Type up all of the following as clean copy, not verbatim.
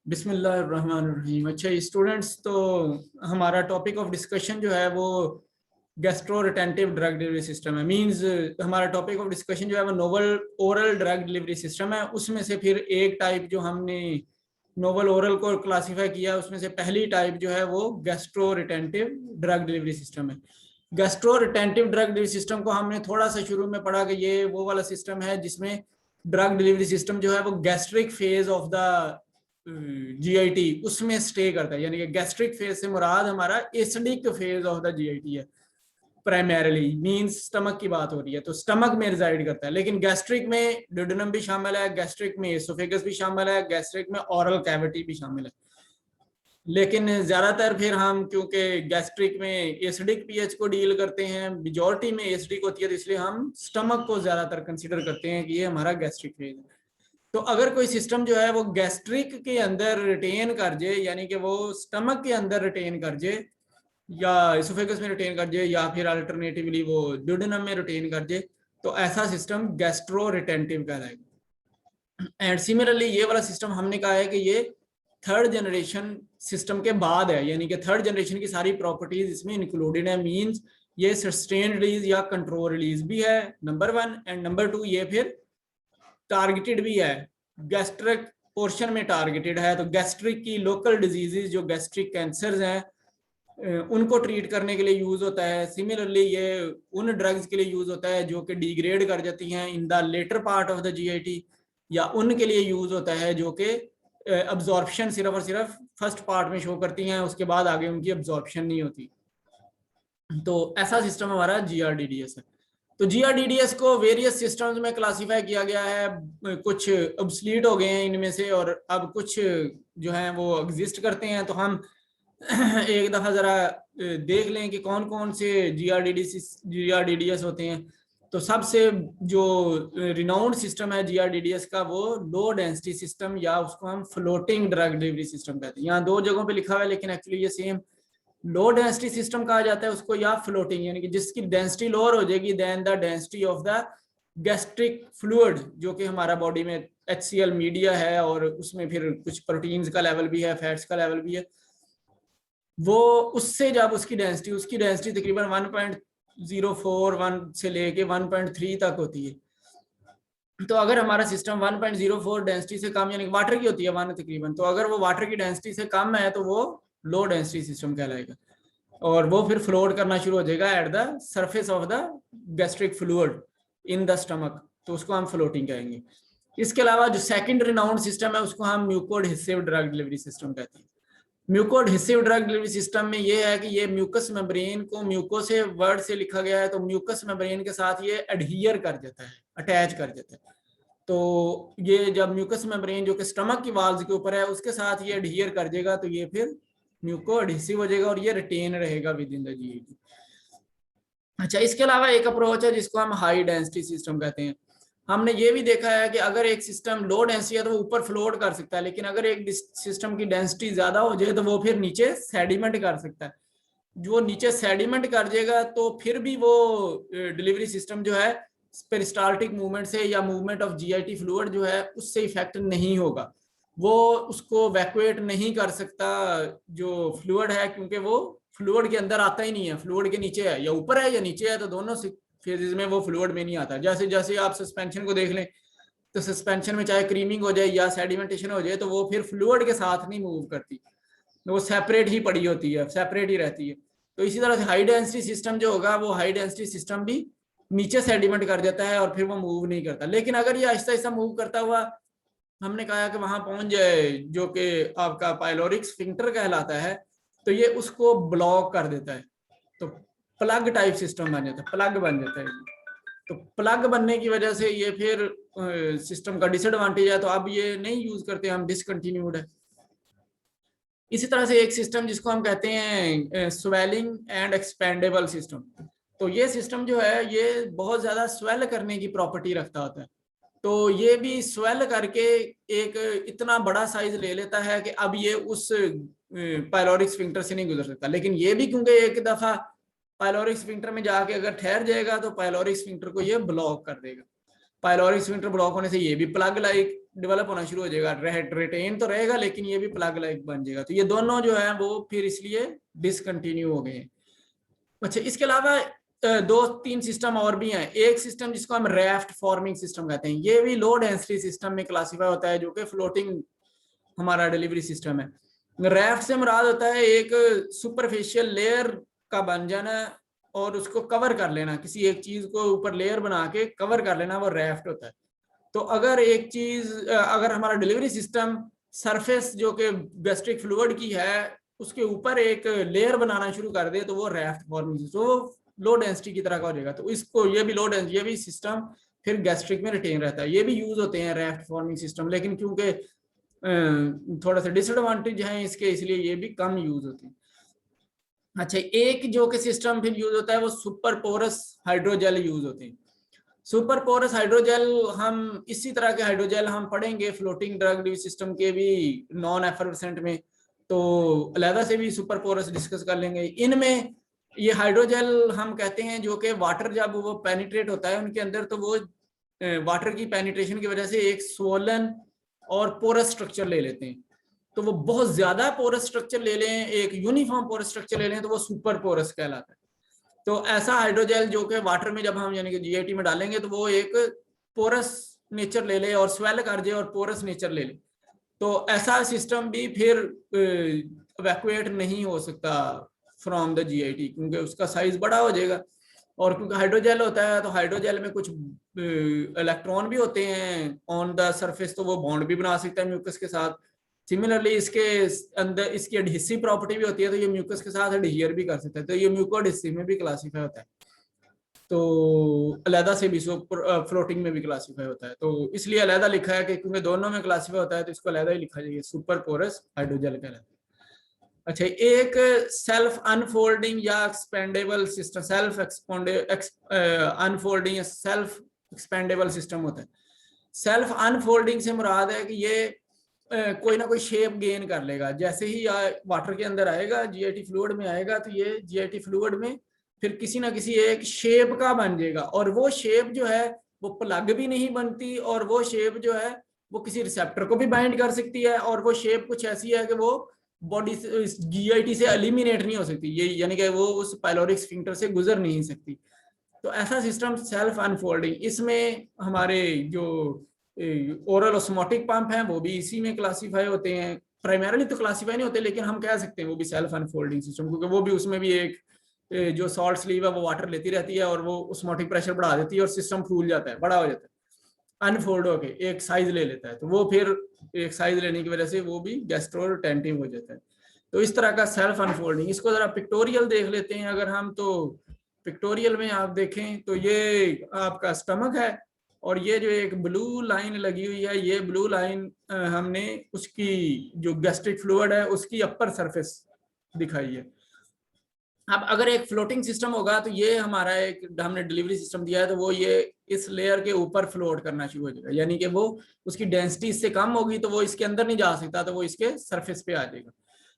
बिस्मिल्लाहिर्रहमानिर्रहीम। अच्छा स्टूडेंट्स, तो हमारा टॉपिक ऑफ डिस्कशन जो है वो gastro retentive drug delivery system है। मींस हमारा टॉपिक ऑफ डिस्कशन जो है वो novel oral drug delivery system है। उसमें से फिर एक टाइप जो हमने नोवल ओरल को क्लासीफाई किया, उसमें से पहली टाइप जो है वो gastro retentive drug delivery system है। Gastro retentive drug delivery system को हमने थोड़ा सा शुरू में पढ़ा कि ये वो वाला सिस्टम है जिसमें ड्रग डिलीवरी सिस्टम जो है वो gastric phase of the GIT उसमें स्टे करता है। यानी कि गैस्ट्रिक फेज से मुराद हमारा acidic phase of the GIT है। प्राइमरीली मींस स्टमक की बात हो रही है तो स्टमक में रिजाइड करता है, लेकिन गैस्ट्रिक में ड्यूडेनम भी शामिल है, गैस्ट्रिक में एसोफेगस भी शामिल है, गैस्ट्रिक में ओरल कैविटी भी शामिल है। लेकिन ज्यादातर फिर हम क्योंकि गैस्ट्रिक में एसिडिक पीएच को डील करते हैं, मेजॉरिटी में एसिडिक होती है, तो इसलिए हम स्टमक को ज्यादातर कंसीडर करते हैं कि ये हमारा गैस्ट्रिक फेज है। तो अगर कोई सिस्टम जो है वो गैस्ट्रिक के अंदर रिटेन कर जाए, यानी कि वो स्टमक के अंदर रिटेन कर जाए या इसोफेगस में रिटेन कर जाए या फिर अल्टरनेटिवली वो ड्यूडेनम में रिटेन कर जाए, तो ऐसा सिस्टम गैस्ट्रो रिटेंटिव कहलाएगा। एंड सिमिलरली ये वाला सिस्टम हमने कहा है कि ये थर्ड जनरेशन सिस्टम के बाद है, यानी कि थर्ड जनरेशन की सारी प्रॉपर्टीज इसमें इंक्लूडेड है। मींस ये सस्टेन रिलीज या कंट्रोल रिलीज भी है, नंबर 1, एंड नंबर 2 ये फिर टारगेटेड भी है, गैस्ट्रिक पोर्शन में टारगेटेड है। तो गैस्ट्रिक की लोकल डिजीजेज जो गैस्ट्रिक कैंसर्स हैं उनको ट्रीट करने के लिए यूज होता है। सिमिलरली ये उन ड्रग्स के लिए यूज होता है जो कि डिग्रेड कर जाती हैं in the latter part of the GIT, या उनके लिए यूज होता है जो कि अब्जॉर्प्शन सिर्फ और सिर्फ फर्स्ट पार्ट में शो करती हैं, उसके बाद आगे उनकी अब्जॉर्प्शन नहीं होती। तो ऐसा सिस्टम हमारा जीआरडीडीएस है। तो जीआरडीडीएस को वेरियस सिस्टम्स में क्लासिफाई किया गया है, कुछ ऑब्सलीट हो गए हैं इनमें से और अब कुछ जो हैं वो एग्जिस्ट करते हैं। तो हम एक दफा जरा देख लें कि कौन कौन से जीआरडीडीएस होते हैं। तो सबसे जो रिनाउंड सिस्टम है जीआरडीडीएस का वो लो डेंसिटी सिस्टम, या उसको हम फ्लोटिंग ड्रग डिलीवरी सिस्टम कहते हैं। यहाँ दो जगहों पे लिखा हुआ है लेकिन एक्चुअली ये सेम लो डेंसिटी सिस्टम कहा जाता है उसको, या फ्लोटिंग, यानी कि जिसकी डेंसिटी लोअर हो जाएगी then the density of the gastric fluid, जो कि हमारा बॉडी में HCl मीडिया है और उसमें फिर कुछ प्रोटीन्स का लेवल भी है, फैट्स का लेवल भी है। वो उससे जब उसकी डेंसिटी तकरीबन 1.041 से लेके 1.3 तक होती है। तो अगर हमारा सिस्टम 1.04 डेंसिटी से कम, यानी वाटर की होती है 1 तकरीबन, तो अगर वो वाटर की डेंसिटी से कम है तो वो लो डेंसिटी सिस्टम कहलाएगा और वो फिर फ्लोट करना शुरू हो जाएगा at the surface of the gastric fluid in the stomach, तो उसको हम फ्लोटिंग कहेंगे। इसके अलावा जो सेकंड रिनाउंड सिस्टम है उसको हम म्यूकोएडहेसिव ड्रग डिलीवरी सिस्टम कहते हैं। म्यूकोएडहेसिव ड्रग डिलीवरी सिस्टम में ये है कि ये म्यूकस मेम्ब्रेन को, म्यूको से वर्ड से लिखा गया है, तो म्यूकस मेम्ब्रेन के साथ ये एडहियर कर जाता है, अटैच कर जाता है। तो ये जब म्यूकस मेम्ब्रेन जो कि स्टमक की वाल्स के ऊपर है उसके साथ ये एडहियर कर जाएगा तो ये फिर म्यूकोएडहेसिव हो जाएगा और ये रिटेन रहेगा विद इन द जीआईटी। अच्छा, इसके अलावा एक अप्रोच है जिसको हम हाई डेंसिटी सिस्टम कहते हैं। हमने ये भी देखा है कि अगर एक सिस्टम लो डेंसिटी है तो वो ऊपर फ्लोट कर सकता है, लेकिन अगर एक सिस्टम की डेंसिटी ज्यादा हो जाए तो वो फिर नीचे सेडिमेंट कर सकता है। जो नीचे सेडिमेंट कर जाएगा तो फिर भी वो डिलीवरी सिस्टम जो है पेरिस्टाल्टिक मूवमेंट से या मूवमेंट ऑफ जीआईटी फ्लूइड जो है उससे इफेक्ट नहीं होगा, वो उसको वैक्यूएट नहीं कर सकता जो फ्लूइड है, क्योंकि वो फ्लूइड के अंदर आता ही नहीं है, फ्लूइड के नीचे है, या ऊपर है या नीचे है, तो दोनों फेजेस में वो फ्लूइड में नहीं आता। जैसे जैसे आप सस्पेंशन को देख लें तो सस्पेंशन में चाहे क्रीमिंग हो जाए या सेडिमेंटेशन हो जाए तो वो फिर फ्लूइड के साथ नहीं मूव करती, वो सेपरेट ही पड़ी होती है, सेपरेट ही रहती है। तो इसी तरह से हाई डेंसिटी सिस्टम जो होगा वो हाई डेंसिटी सिस्टम भी नीचे सेडिमेंट कर देता है और फिर वो मूव नहीं करता। लेकिन अगर ये आहिस्ता आहिस्ता मूव करता हुआ हमने कहा कि वहां पहुंच जाए जो कि आपका पाइलोरिक स्फिंक्टर कहलाता है, तो ये उसको ब्लॉक कर देता है, तो प्लग टाइप सिस्टम बन जाता है, प्लग बन जाता है। तो प्लग बनने की वजह से ये फिर सिस्टम का डिसएडवांटेज है, तो अब ये नहीं यूज करते, हम डिसकंटिन्यूड है। इसी तरह से एक सिस्टम जिसको हम कहते हैं स्वेलिंग एंड एक्सपेंडेबल सिस्टम, तो ये सिस्टम जो है ये बहुत ज्यादा स्वेल करने की प्रॉपर्टी रखता होता है। तो ये भी स्वेल करके एक इतना बड़ा साइज ले लेता है कि अब ये उस पाइलोरिक स्फिंक्टर से नहीं गुजर सकता। लेकिन ये भी क्योंकि एक दफा पाइलोरिक स्फिंक्टर में जाके अगर ठहर जाएगा तो पाइलोरिक स्फिंक्टर को ये ब्लॉक कर देगा। पायलोरिक स्फिंक्टर ब्लॉक होने से ये भी प्लग लाइक डेवलप होना शुरू हो जाएगा, रिटेन तो रहेगा लेकिन ये भी प्लग लाइक बन जाएगा। तो ये दोनों जो है वो फिर इसलिए डिसकंटिन्यू हो गए। अच्छा, इसके अलावा दो तीन सिस्टम और भी हैं। एक सिस्टम जिसको हम रैफ्ट फॉर्मिंग सिस्टम कहते हैं, ये भी लो डेंसिटी सिस्टम में क्लासीफाई होता है, जो कि फ्लोटिंग हमारा डिलीवरी सिस्टम है। रैफ्ट से मुराद होता है एक सुपरफिशियल लेयर का बन जाना और उसको कवर कर लेना, किसी एक चीज को ऊपर लेयर बना के कवर कर लेना, वो रैफ्ट होता है। तो अगर एक चीज, अगर हमारा डिलीवरी सिस्टम सरफेस जो कि गैस्ट्रिक फ्लूइड की है उसके ऊपर एक लेयर बनाना शुरू कर दे तो वो रैफ्ट फॉर्मिंग, तो लो डेंसिटी की तरह का हो जाएगा। तो इसको, ये भी लो डेंसिटी, ये भी सिस्टम फिर गैस्ट्रिक में रिटेन रहता है। ये भी यूज होते हैं रैफ्ट फॉर्मिंग सिस्टम, लेकिन क्योंकि थोड़ा सा डिसएडवांटेज है इसके, इसलिए ये भी कम यूज होते हैं। अच्छा, एक जो कि सिस्टम फिर यूज होता है वो सुपर पोरस हाइड्रोजेल यूज होते हैं। सुपर पोरस हाइड्रोजेल, हम इसी तरह के हाइड्रोजेल हम पढ़ेंगे फ्लोटिंग ड्रग डिलीवरी सिस्टम के भी नॉन एफर्वेसेंट में, तो अलहदा से भी सुपर पोरस डिस्कस कर लेंगे। इनमें ये हाइड्रोजेल हम कहते हैं जो कि वाटर जब वो पेनिट्रेट होता है उनके अंदर, तो वो वाटर की पेनिट्रेशन की वजह से एक स्वोलन और पोरस स्ट्रक्चर ले लेते हैं। तो वो बहुत ज्यादा पोरस स्ट्रक्चर ले लें, एक यूनिफॉर्म पोरस स्ट्रक्चर ले लें, तो वो सुपर पोरस कहलाता है। तो ऐसा हाइड्रोजेल जो कि वाटर में जब हम यानी कि जीआईटी में डालेंगे तो वो एक पोरस नेचर ले ले और स्वेल कर जाए और पोरस नेचर ले ले, तो ऐसा सिस्टम भी फिर इवैक्यूएट नहीं हो सकता फ्रॉम द जीआईटी, क्योंकि उसका साइज बड़ा हो जाएगा। और क्योंकि हाइड्रोजेल होता है तो हाइड्रोजेल में कुछ इलेक्ट्रॉन भी होते हैं ऑन द सरफेस, तो वो बॉन्ड भी बना सकता है म्यूकस के साथ। सिमिलरली इसके अंदर इसकी एडहेसिव प्रॉपर्टी भी होती है, तो ये म्यूकस के साथ एडहियर भी कर सकता है, तो ये म्यूको एडहेसिव में भी क्लासीफाई होता है। तो अलहदा से भी फ्लोटिंग में भी क्लासीफाई होता है, तो इसलिए अलहदा लिखा है कि क्योंकि दोनों में क्लासीफाई होता है तो इसको अलहदा ही लिखा जाएगा, सुपर पोरस हाइड्रोजेल कहलाता है। अच्छा, एक सेल्फ अनफोल्डिंग या एक्सपेंडेबल सिस्टम, सेल्फ अनफोल्डिंग या सेल्फ एक्सपेंडेबल सिस्टम होता है। सेल्फ अनफोल्डिंग से मुराद है कि ये कोई ना कोई शेप गेन कर लेगा, जैसे ही वाटर के अंदर आएगा, जीआईटी फ्लूइड में आएगा, तो ये जीआईटी फ्लूइड में फिर किसी ना किसी एक शेप का बन जाएगा, और वो शेप जो है वो प्लग भी नहीं बनती, और वो शेप जो है वो किसी रिसेप्टर को भी बाइंड कर सकती है, और वो शेप कुछ ऐसी है कि वो बॉडी से जीआईटी से एलिमिनेट नहीं हो सकती, ये यानी कि वो उस पायलोरिक स्फिंक्टर से गुजर नहीं सकती। तो ऐसा सिस्टम सेल्फ अनफोल्डिंग, इसमें हमारे जो ओरल ऑस्मोटिक पंप हैं वो भी इसी में क्लासीफाई होते हैं। प्राइमरीली तो क्लासीफाई नहीं होते, लेकिन हम कह सकते हैं वो भी सेल्फ अनफोल्डिंग सिस्टम, क्योंकि वो भी, उसमें भी एक जो सॉल्ट स्लीव है वो वाटर लेती रहती है और वो ऑस्मोटिक प्रेशर बढ़ा देती है और सिस्टम फूल जाता है, बड़ा हो जाता है, अनफोल्ड होके एक साइज ले लेता है, तो वो फिर एक साइज लेने की वजह से वो भी गैस्ट्रो रिटेंटिव हो जाता है। तो इस तरह का सेल्फ अनफोल्डिंग, इसको जरा पिक्टोरियल देख लेते हैं अगर हम, तो पिक्टोरियल में आप देखें तो ये आपका स्टमक है, और ये जो एक ब्लू लाइन लगी हुई है, ये ब्लू लाइन हमने उसकी जो गैस्ट्रिक फ्लूइड है उसकी अपर सरफेस दिखाई है। अब अगर एक फ्लोटिंग सिस्टम होगा तो ये हमारा एक, हमने डिलीवरी सिस्टम दिया है, तो वो ये इस लेयर के ऊपर फ्लोट करना शुरू हो जाएगा, यानी कि वो उसकी डेंसिटी इससे कम होगी तो वो इसके अंदर नहीं जा सकता, तो वो इसके सरफेस पे आ जाएगा।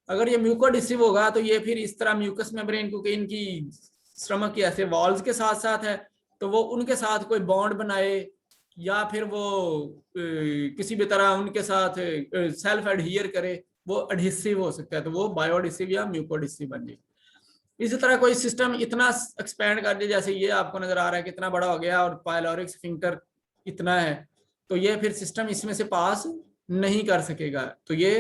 अगर ये म्यूकोएडहेसिव होगा तो ये फिर इस तरह म्यूकस मेम्ब्रेन, क्योंकि इनकी स्टमक की ऐसे वॉल्स के साथ साथ है, तो वो उनके साथ कोई बॉन्ड बनाए या फिर वो किसी भी तरह उनके साथ सेल्फ एडहियर करे, वो एडहेसिव हो सकता है, तो वो बायोएडहेसिव या म्यूकोएडहेसिव बन जाए। इसी तरह कोई सिस्टम इतना एक्सपैंड कर दे, जैसे ये आपको नजर आ रहा है कितना बड़ा हो गया और पायलोरिक स्फिंक्टर इतना है, तो ये फिर सिस्टम इसमें से पास नहीं कर सकेगा, तो ये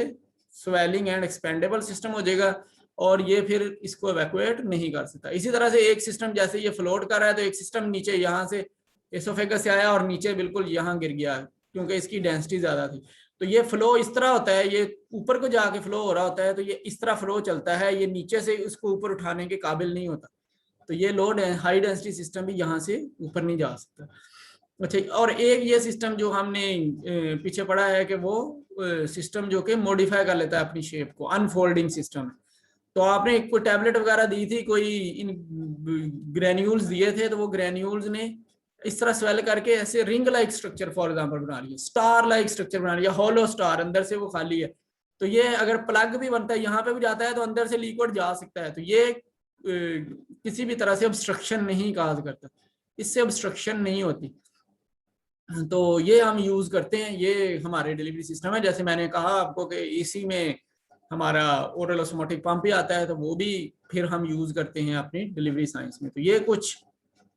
स्वेलिंग एंड एक्सपेंडेबल सिस्टम हो जाएगा और ये फिर इसको इवैक्यूएट नहीं कर सकता। इसी तरह से एक सिस्टम जैसे ये फ्लोट कर रहा है, तो एक सिस्टम नीचे यहाँ से एसोफेगस से आया और नीचे बिल्कुल यहाँ गिर गया क्योंकि इसकी डेंसिटी ज्यादा थी, तो ये फ्लो इस तरह होता है, ये ऊपर को जाके फ्लो हो रहा होता है, तो ये इस तरह फ्लो चलता है, ये नीचे से उसको ऊपर उठाने के काबिल नहीं होता, तो ये लो हाई डेंसिटी सिस्टम भी यहाँ से ऊपर नहीं जा सकता। अच्छा, और एक ये सिस्टम जो हमने पीछे पढ़ा है कि वो सिस्टम जो कि मॉडिफाई कर लेता है अपनी शेप को, अनफोल्डिंग सिस्टम। तो आपने कोई टैबलेट वगैरह दी थी, कोई इन ग्रेन्यूल्स दिए थे, तो वो ग्रेन्यूल्स ने इस तरह स्वेल करके ऐसे ring like structure for example बना लिया, स्टार लाइक स्ट्रक्चर बना लिया, हॉलो स्टार, अंदर से वो खाली है, तो ये अगर प्लग भी बनता है यहाँ पे भी जाता है तो अंदर से लिक्विड जा सकता है, तो ये किसी भी तरह से ऑब्स्ट्रक्शन नहीं काज करता, इससे ऑब्स्ट्रक्शन नहीं होती। तो ये हम यूज करते हैं, ये हमारे डिलीवरी सिस्टम है। जैसे मैंने कहा आपको कि इसी में हमारा ओरल ऑस्मोटिक पंप भी आता है, तो वो भी फिर हम यूज करते हैं अपनी डिलीवरी साइंस में। तो ये कुछ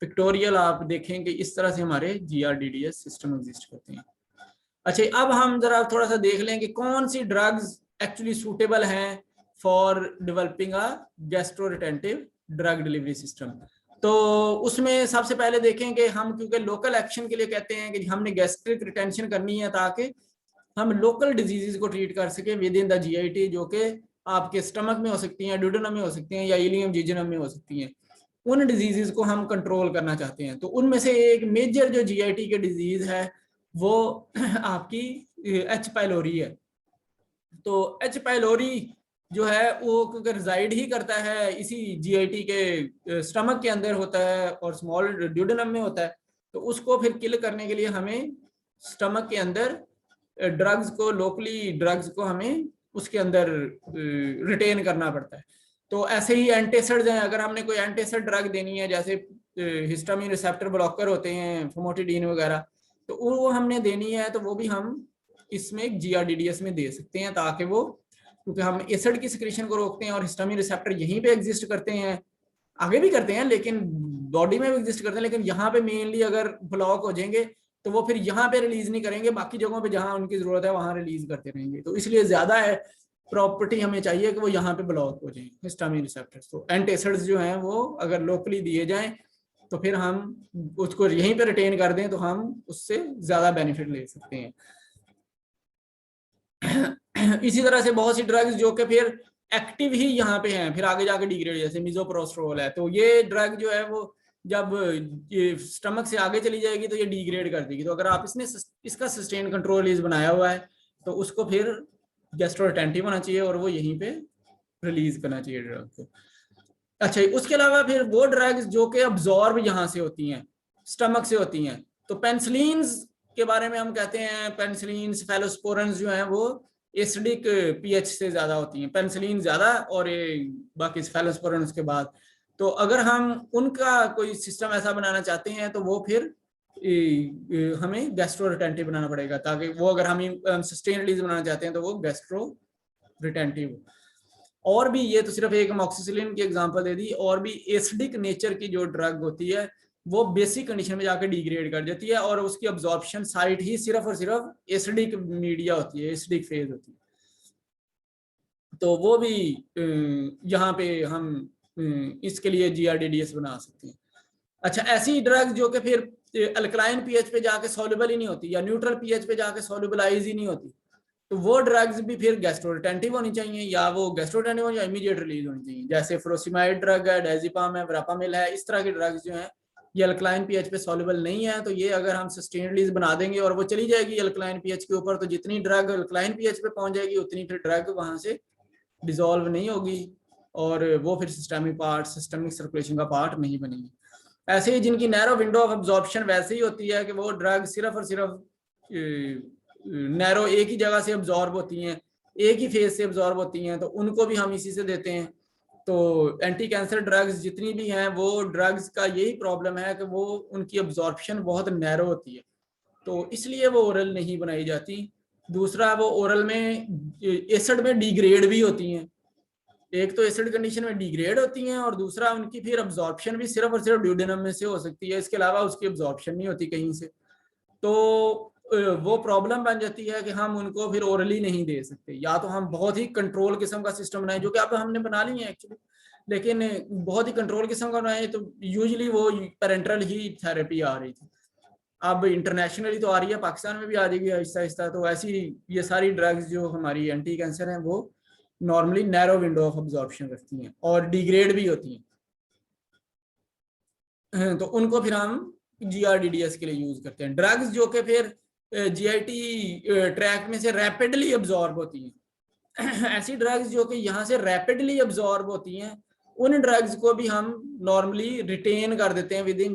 पिक्टोरियल आप देखें कि इस तरह से हमारे GRDDS सिस्टम एग्जिस्ट करते हैं। अच्छा, अब हम जरा थोड़ा सा देख लें कि कौन सी ड्रग्स एक्चुअली सूटेबल हैं for developing a gastro retentive drug delivery system. तो उसमें सबसे पहले देखें कि हम, क्योंकि लोकल एक्शन के लिए कहते हैं कि हमने गैस्ट्रिक रिटेंशन करनी है ताकि हम लोकल डिजीजेज को ट्रीट कर सके विद इन द GIT, जो कि आपके स्टमक में हो सकती हैं, ड्यूडेनम में हो सकती हैं, या इलियम जिजनम में हो सकती हैं। उन डिजीजेज को हम कंट्रोल करना चाहते हैं। तो उनमें से एक मेजर जो GIT के डिजीज है वो आपकी H पाइलोरी है। तो H पाइलोरी जो है वो क्योंकि रिजाइड ही करता है इसी GIT के स्टमक के अंदर होता है और स्मॉल ड्यूडेनम में होता है, तो उसको फिर किल करने के लिए हमें स्टमक के अंदर ड्रग्स को, लोकली ड्रग्स को हमें उसके अंदर रिटेन करना पड़ता है। तो ऐसे ही एंटीसिड्स हैं, अगर हमने कोई एंटीसिड ड्रग देनी है, जैसे हिस्टामिन रिसेप्टर ब्लॉकर होते हैं, फमोटिडीन वगैरह, तो वो हमने देनी है, तो वो भी हम इसमें GRDDS में दे सकते हैं, ताकि वो, क्योंकि हम एसिड की सिक्रीशन को रोकते हैं और हिस्टामिन रिसेप्टर यहीं पे एग्जिस्ट करते हैं, आगे भी करते हैं लेकिन बॉडी में भी एग्जिस्ट करते हैं, लेकिन यहाँ पे मेनली अगर ब्लॉक हो जाएंगे तो वो फिर यहाँ पे रिलीज नहीं करेंगे, बाकी जगहों पे जहाँ उनकी जरूरत है वहां रिलीज करते रहेंगे। तो इसलिए ज्यादा है प्रॉपर्टी हमें चाहिए कि वो यहाँ पे ब्लॉक हो जाए हिस्टामिन रिसेप्टर्स। तो एंटीएसिड्स जो हैं वो अगर लोकली दिए जाएं तो फिर हम उसको यहीं पे रिटेन कर दें तो हम उससे ज्यादा बेनिफिट ले सकते हैं। इसी तरह से बहुत सी ड्रग्स जो कि फिर एक्टिव ही यहाँ पे हैं, फिर आगे जाके डिग्रेड, जैसे मिजोप्रोस्ट्रोल है, तो ये ड्रग जो है वो जब ये स्टमक से आगे चली जाएगी तो ये डिग्रेड कर देगी। तो अगर आप इसका सस्टेन कंट्रोल रिलीज बनाया हुआ है तो उसको फिर गैस्ट्रोरिटेंटिव होना चाहिए और वो यहीं पे रिलीज करना चाहिए ड्रग को। अच्छा, उसके अलावा फिर वो ड्रग्स जो कि अब्जॉर्ब यहाँ से होती हैं, स्टमक से होती हैं, तो पेनिसिलिन्स के बारे में हम कहते हैं, पेनिसिलिन, सेफेलोस्पोरिन जो हैं वो एसिडिक pH से ज्यादा होती हैं, पेनिसिलिन ज्यादा और ये बाकी सेफेलोस्पोरिन उसके बाद। तो अगर हम उनका कोई सिस्टम ऐसा बनाना चाहते हैं तो वो फिर हमें गैस्ट्रो रिटेंटिव बनाना पड़ेगा, ताकि वो, अगर हम सस्टेन रिलीज बनाना चाहते हैं तो वो गैस्ट्रो रिटेंटिव। और भी, ये तो सिर्फ एक अमोक्सिसिलिन की एग्जांपल दे दी, और भी एसिडिक नेचर की जो ड्रग होती है वो बेसिक कंडीशन में जाकर डिग्रेड कर देती है और उसकी अब्जॉर्प्शन साइट ही सिर्फ और सिर्फ एसिडिक मीडिया होती है, एसिडिक फेज होती है। तो वो भी यहाँ पे हम इसके लिए GRDDS बना सकते हैं। अच्छा, ऐसी ड्रग जो कि फिर अल्कलाइन pH पे जाके सॉल्युबल ही नहीं होती या न्यूट्रल pH पे जाके सॉल्युबलाइज ही नहीं होती, तो वो ड्रग्स भी फिर गैस्ट्रोरिटेंटिव होनी चाहिए, या वो गैस्ट्रोरिटेंटिव होनी चाहिए, इमीडिएट रिलीज होनी चाहिए। जैसे फ्रोसिमाइड ड्रग है, डायजिपाम है, वरापामिल है, इस तरह की ड्रग्स जो हैं ये अल्कलाइन pH पे सॉल्युबल नहीं है, तो ये अगर हम सस्टेन रिलीज बना देंगे और वो चली जाएगी अल्कलाइन pH के ऊपर, तो जितनी ड्रग अल्कलाइन pH पे पहुंच जाएगी उतनी फिर ड्रग वहां से डिसॉल्व नहीं होगी और वो फिर सिस्टमिक सर्कुलेशन का पार्ट नहीं बनेगी। ऐसे ही जिनकी नैरो विंडो ऑफ अब्जॉर्प्शन वैसे ही होती है कि वो ड्रग सिर्फ और सिर्फ नैरो एक ही जगह से अब्जॉर्ब होती हैं, एक ही फेज से अब्जॉर्ब होती हैं, तो उनको भी हम इसी से देते हैं। तो एंटी कैंसर ड्रग्स जितनी भी हैं वो ड्रग्स का यही प्रॉब्लम है कि वो उनकी अब्जॉर्प्शन बहुत नैरो होती है, तो इसलिए वो ओरल नहीं बनाई जाती। दूसरा, वो ओरल में एसिड में डिग्रेड भी होती हैं, एक तो एसिड कंडीशन में डिग्रेड होती हैं और दूसरा उनकी फिर अब्जॉर्प्शन भी सिर्फ और सिर्फ ड्यूडेनम में से हो सकती है, इसके अलावा उसकी अब्जॉर्प्शन नहीं होती कहीं से। तो वो प्रॉब्लम बन जाती है कि हम उनको फिर ओरली नहीं दे सकते, या तो हम बहुत ही कंट्रोल किस्म का सिस्टम बनाए, जो कि अब हमने बना ली है एक्चुअली, लेकिन बहुत ही कंट्रोल किस्म का बनाए तो यूजुअली वो पेरेंटल ही थेरेपी आ रही थी। अब इंटरनेशनली तो आ रही है, पाकिस्तान में भी आ जाएगी आहिस्ता आहिस्ता। तो ऐसी ये सारी ड्रग्स जो हमारी एंटी कैंसर हैं वो normally narrow window of absorption रखती हैं और डिग्रेड भी होती हैं, तो उनको फिर हम GRDDS के लिए यूज करते हैं। ड्रग्स जो कि फिर GIT ट्रैक में से रैपिडली अब्जॉर्ब होती हैं, ऐसी ड्रग्स जो कि यहाँ से रैपिडली अब्जॉर्ब होती हैं, उन ड्रग्स को भी हम नॉर्मली रिटेन कर देते हैं विद इन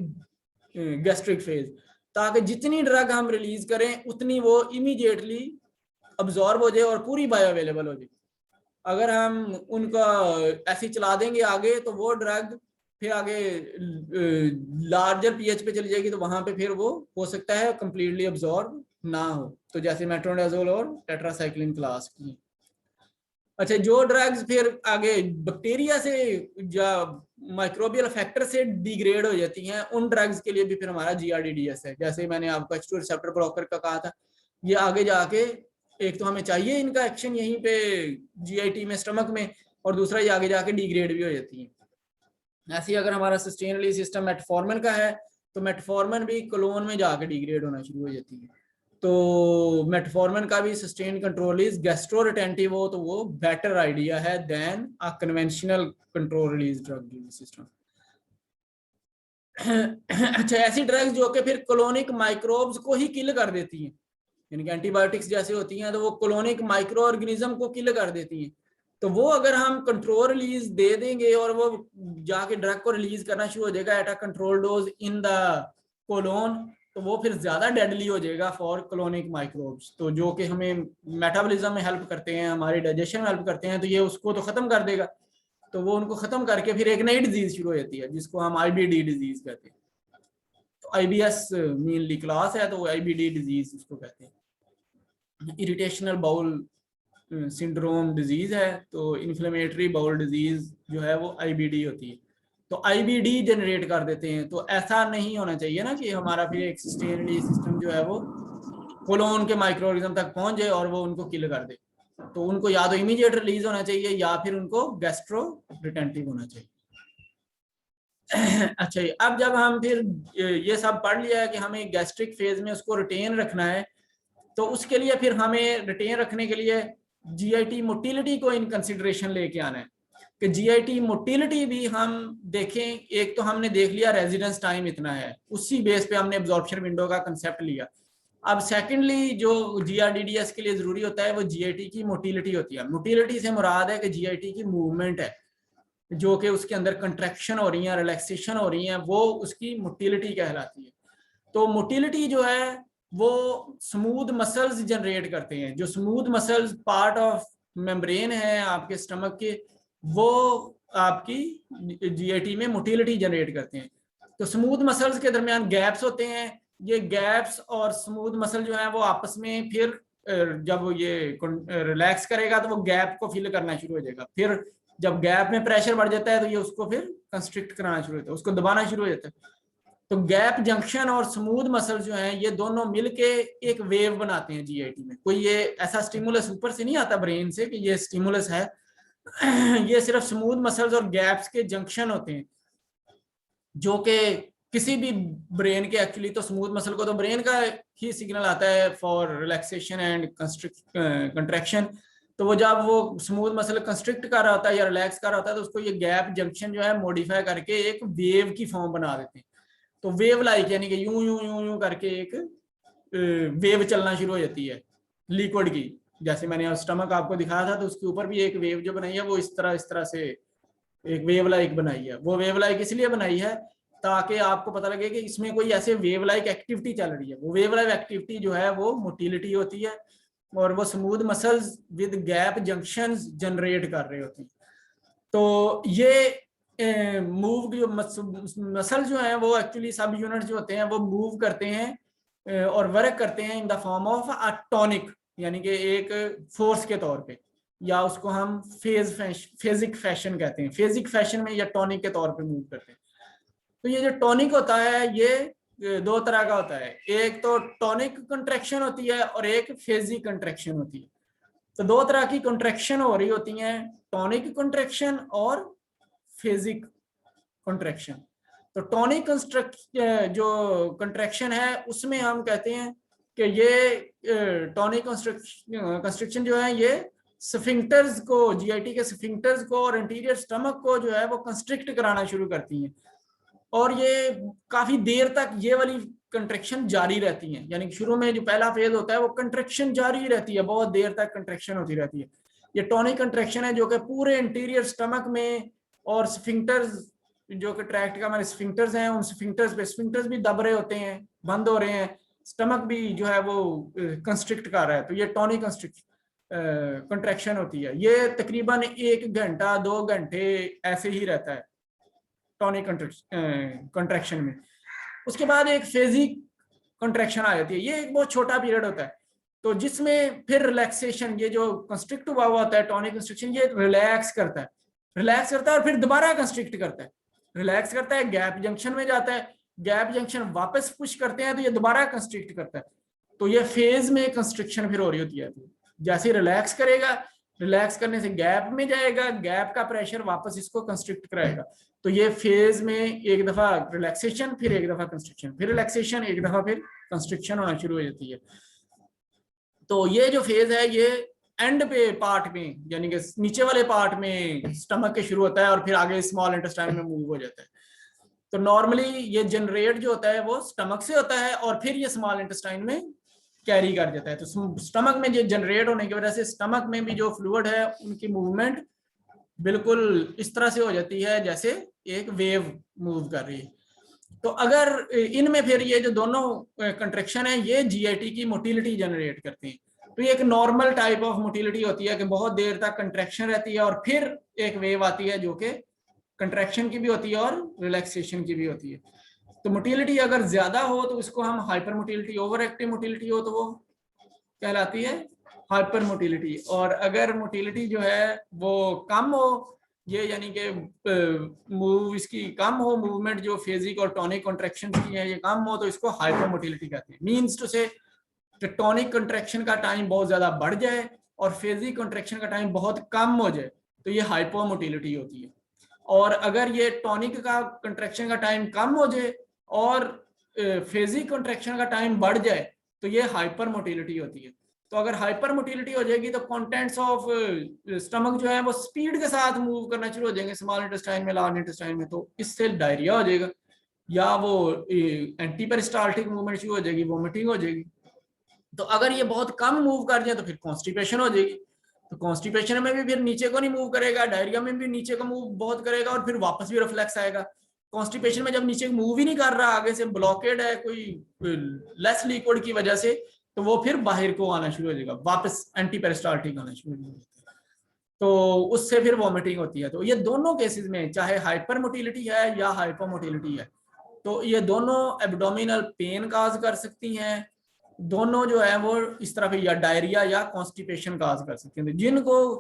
गैस्ट्रिक फेज, ताकि जितनी ड्रग हम रिलीज करें उतनी वो इमीडिएटली अब्जॉर्ब हो जाए और पूरी बायो अवेलेबल हो जाए। अगर हम उनका ऐसे चला देंगे आगे तो वो ड्रग फिर आगे लार्जर पीएच पे चली जाएगी तो वहां पे फिर वो हो सकता है कंप्लीटली अब्जॉर्ब ना हो, तो जैसे मेट्रोनिडाजोल और टेट्रासाइक्लिन क्लास की। अच्छा, जो ड्रग्स फिर आगे बैक्टीरिया से या माइक्रोबियल फैक्टर से डिग्रेड हो जाती हैं, उन ड्रग्स के लिए भी फिर हमारा GRDDS है। जैसे मैंने आपको H2 रिसेप्टर ब्लॉकर का कहा था, ये आगे जाके एक तो हमें चाहिए इनका एक्शन यहीं पे GIT में, स्टमक में, और दूसरा ये आगे जाके डिग्रेड भी हो जाती है। ऐसे ही अगर हमारा सस्टेन रिलीज सिस्टम मेटफॉर्मिन का है तो मेटफॉर्मिन भी कोलोन में जाके डिग्रेड होना शुरू हो जाती है। तो मेटफॉर्मिन का भी sustain control is gastro retentive हो तो वो बेटर आइडिया है than a conventional control release drug system. अच्छा, ऐसी ड्रग्स जो कि फिर कोलोनिक माइक्रोब्स को ही किल कर देती हैं, यानी कि एंटीबायोटिक्स जैसे होती हैं तो वो कोलोनिक माइक्रो ऑर्गेनिज्म को किल कर देती हैं, तो वो अगर हम कंट्रोल रिलीज दे देंगे और वो जाके ड्रग को रिलीज करना शुरू हो जाएगा at a control dose in the colon, तो वो फिर ज्यादा डेडली हो जाएगा फॉर कोलोनिक माइक्रोब्स, तो जो कि हमें मेटाबॉलिज्म में हेल्प करते हैं, हमारी डाइजेशन में हेल्प करते हैं, तो ये उसको तो खत्म कर देगा। तो वो उनको खत्म करके फिर एक नई डिजीज शुरू हो जाती है जिसको हम IBD डिजीज कहते हैं। तो IBS मेनली क्लास है, तो IBD डिजीज उसको कहते हैं। इरिटेशनल बाउल सिंड्रोम डिजीज है, तो इन्फ्लेमेटरी बाउल डिजीज जो है वो IBD होती है, तो IBD जनरेट कर देते हैं। तो ऐसा नहीं होना चाहिए ना कि हमारा फिर एक सस्टेन सिस्टम जो है वो कोलोन के माइक्रो ऑर्गेनिज्म तक पहुंच जाए और वो उनको किल कर दे, तो उनको या तो इमीडिएट रिलीज होना चाहिए या फिर उनको गैस्ट्रो रिटेंटिव होना चाहिए। अच्छा, अब जब हम फिर ये सब पढ़ लिया है कि हमें गैस्ट्रिक फेज में उसको रिटेन रखना है, तो उसके लिए फिर हमें रिटेन रखने के लिए GIT मोटिलिटी को इन कंसिडरेशन लेके आना है कि GIT मोटिलिटी भी हम देखें। एक तो हमने देख लिया रेजिडेंस टाइम इतना है, उसी बेस पे हमने एब्जॉर्प्शन विंडो का कंसेप्ट लिया। अब सेकेंडली जो GRDDS के लिए जरूरी होता है वो GIT की मोटिलिटी होती है। मोटिलिटी से मुराद है कि GIT की मूवमेंट है, जो कि उसके अंदर कंट्रैक्शन हो रही है, रिलैक्सेशन हो रही है, वो उसकी मोटिलिटी कहलाती है। तो मोटिलिटी जो है वो स्मूथ मसल्स जनरेट करते हैं, जो smooth muscles part of membrane है आपके स्टमक के, वो आपकी GIT में मोटिलिटी जनरेट करते हैं। तो स्मूथ मसल्स के दरमियान गैप्स होते हैं, ये गैप्स और स्मूथ मसल जो है वो आपस में फिर जब ये रिलैक्स करेगा तो वो गैप को फिल करना शुरू हो जाएगा, फिर जब गैप में प्रेशर बढ़ जाता है तो ये उसको फिर कंस्ट्रिक्ट कराना शुरू होता है, उसको दबाना शुरू हो जाता है। तो गैप जंक्शन और स्मूथ मसल जो हैं ये दोनों मिलके एक वेव बनाते हैं GIT में। कोई ये ऐसा स्टिमुलस ऊपर से नहीं आता ब्रेन से कि ये स्टिमुलस है, ये सिर्फ स्मूथ मसल्स और गैप्स के जंक्शन होते हैं, जो कि किसी भी ब्रेन के, एक्चुअली तो स्मूथ मसल को तो ब्रेन का ही सिग्नल आता है फॉर रिलैक्सेशन एंड कंट्रैक्शन, तो वो जब वो स्मूथ मसल कंस्ट्रिक्ट कर रहा होता है या रिलैक्स कर रहा होता है तो उसको ये गैप जंक्शन जो है मॉडिफाई करके एक वेव की फॉर्म बना देते हैं। तो वेव लाइक यानी कि यूं यूं यूं यूं करके एक वेव चलना शुरू हो जाती है लिक्विड की। जैसे मैंने स्टमक आपको दिखाया था तो उसके ऊपर भी एक वेव जो बनाई है वो इस तरह से एक वेव लाइक बनाई है। वो वेव लाइक इसलिए बनाई है ताकि आपको पता लगे कि इसमें कोई ऐसे वेव लाइक एक्टिविटी चल रही है। वो वेव लाइक एक्टिविटी जो है वो मोटिलिटी होती है और वो smooth muscles with gap junctions generate कर रहे होते हैं। तो ये मूव जो मसल जो है वो एक्चुअली सब यूनिट जो होते हैं वो मूव करते हैं और वर्क करते हैं in the form of a tonic, यानी कि एक फोर्स के तौर पे, या उसको हम फेजिक फैशन कहते हैं। फेजिक फैशन में या टॉनिक के तौर पे मूव करते हैं। तो ये जो टॉनिक होता है ये दो तरह का होता है, एक तो टॉनिक कंट्रैक्शन होती है और एक फेजिक कंट्रैक्शन होती है। तो दो तरह की कंट्रैक्शन हो रही होती हैं, टॉनिक कंट्रैक्शन और फेजिक कंट्रैक्शन। तो टॉनिक जो कंट्रैक्शन है उसमें हम कहते हैं कि ये टॉनिक कंस्ट्रक्शन जो है ये स्फिंक्टर्स को, GIT के स्फिंक्टर्स को और इंटीरियर स्टमक को जो है वो कंस्ट्रिक्ट कराना शुरू करती हैं और ये काफी देर तक ये वाली कंट्रैक्शन जारी रहती है। यानी शुरू में जो पहला फेज होता है वो कंट्रैक्शन जारी रहती है, बहुत देर तक कंट्रैक्शन होती रहती है। ये टॉनिक कंट्रैक्शन है जो कि पूरे इंटीरियर स्टमक में, और स्फिंक्टर्स जो कि ट्रैक्ट का हमारे स्फिंक्टर्स हैं उन स्फिंक्टर्स पे, स्फिंक्टर्स भी दब रहे होते हैं, बंद हो रहे हैं, स्टमक भी जो है वो कंस्ट्रिक्ट कर रहा है। तो ये टॉनिक कंट्रैक्शन होती है। ये तकरीबन 1 घंटा 2 घंटे ऐसे ही रहता है। टॉनिक कंट्रैक्शन में। उसके बाद एक फेजिक कंट्रैक्शन आ जाती है, ये एक बहुत छोटा पीरियड होता है, तो जिसमें फिर रिलैक्सेशन, ये जो कंस्ट्रिक्ट हुआ होता है टॉनिक कंस्ट्रिक्शन, ये रिलैक्स करता है और फिर दोबारा कंस्ट्रिक्ट करता है, रिलैक्स करता है, गैप जंक्शन में जाता है, गैप जंक्शन वापस पुश करते हैं तो ये दोबारा कंस्ट्रिक्ट करता है। तो ये फेज में कंस्ट्रिक्शन फिर हो रही होती है, जैसे रिलैक्स करेगा, रिलैक्स करने से गैप में जाएगा, गैप का प्रेशर वापस इसको कंस्ट्रिक्ट कराएगा। तो ये फेज में एक दफा रिलैक्सेशन, फिर एक दफा कंस्ट्रिक्शन, फिर रिलैक्सेशन, एक दफा फिर कंस्ट्रिक्शन होना शुरू हो जाती है। तो ये जो फेज है ये एंड पे पार्ट में, यानी कि नीचे वाले पार्ट में स्टमक के शुरू होता है और फिर आगे स्मॉल इंटेस्टाइन में मूव हो जाता है। तो नॉर्मली ये जनरेट जो होता है वो स्टमक से होता है और फिर ये स्मॉल इंटेस्टाइन में कैरी कर जाता है। तो स्टमक में ये जनरेट होने की वजह से स्टमक में भी जो फ्लूइड है उनकी मूवमेंट बिल्कुल इस तरह से हो जाती है जैसे एक वेव मूव कर रही है। तो अगर इनमें फिर ये जो दोनों कंट्रैक्शन है ये जीआईटी की मोटिलिटी जनरेट करती हैं। तो ये एक नॉर्मल टाइप ऑफ मोटिलिटी होती है कि बहुत देर तक कंट्रैक्शन रहती है और फिर एक वेव आती है जो कि कंट्रैक्शन की भी होती है और रिलैक्सेशन की भी होती है। तो मोटिलिटी अगर ज्यादा हो तो इसको हम hyper motility, over active motility हो तो वो कहलाती है हाइपर मोटिलिटी, और अगर मोटिलिटी जो है वो कम हो, ये यानी कि मूव इसकी कम हो, मूवमेंट जो फेजिक और टॉनिक कॉन्ट्रैक्शन की है ये कम हो, तो इसको हाइपर मोटिलिटी कहते हैं। मीन्स टू से टॉनिक कंट्रैक्शन का टाइम बहुत ज्यादा बढ़ जाए और फेजिक कंट्रैक्शन का टाइम बहुत कम हो जाए तो ये हाइपोमोटिलिटी होती है। और अगर ये टॉनिक का कंट्रैक्शन का टाइम कम हो जाए और फेजिक कंट्रैक्शन का टाइम बढ़ जाए तो ये हाइपर मोटिलिटी होती है। तो अगर हाइपर मोटिलिटी हो जाएगी तो कंटेंट्स ऑफ स्टमक जो है वो स्पीड के साथ मूव करना शुरू हो जाएंगे स्मॉल इंटेस्टाइन में, लार्ज इंटेस्टाइन में, तो इससे डायरिया हो जाएगा या वो एंटी पेरिस्टाल्टिक मूवमेंट शुरू हो जाएगी, वोमिटिंग हो जाएगी। तो अगर ये बहुत कम मूव कर जाए तो फिर कॉन्स्टिपेशन हो जाएगी। तो कॉन्स्टिपेशन में भी फिर नीचे को नहीं मूव करेगा, डायरिया में भी नीचे को मूव बहुत करेगा और फिर वापस भी रिफ्लेक्स आएगा। कॉन्स्टिपेशन में जब नीचे मूव ही नहीं कर रहा, आगे से ब्लॉकेड है कोई लेस लिक्विड की वजह से, तो वो फिर बाहर को आना शुरू हो जाएगा, वापस एंटी पेरिस्टाल्टिक आना शुरू हो जाएगा, तो उससे फिर वॉमिटिंग होती है। तो ये दोनों केसेस में चाहे हाइपर मोटिलिटी है या हाइपर मोटिलिटी है तो ये दोनों एब्डोमिनल पेन काज कर सकती हैं, दोनों जो है वो इस तरह या डायरिया या कॉन्स्टिपेशन काज कर सकते हैं। जिनको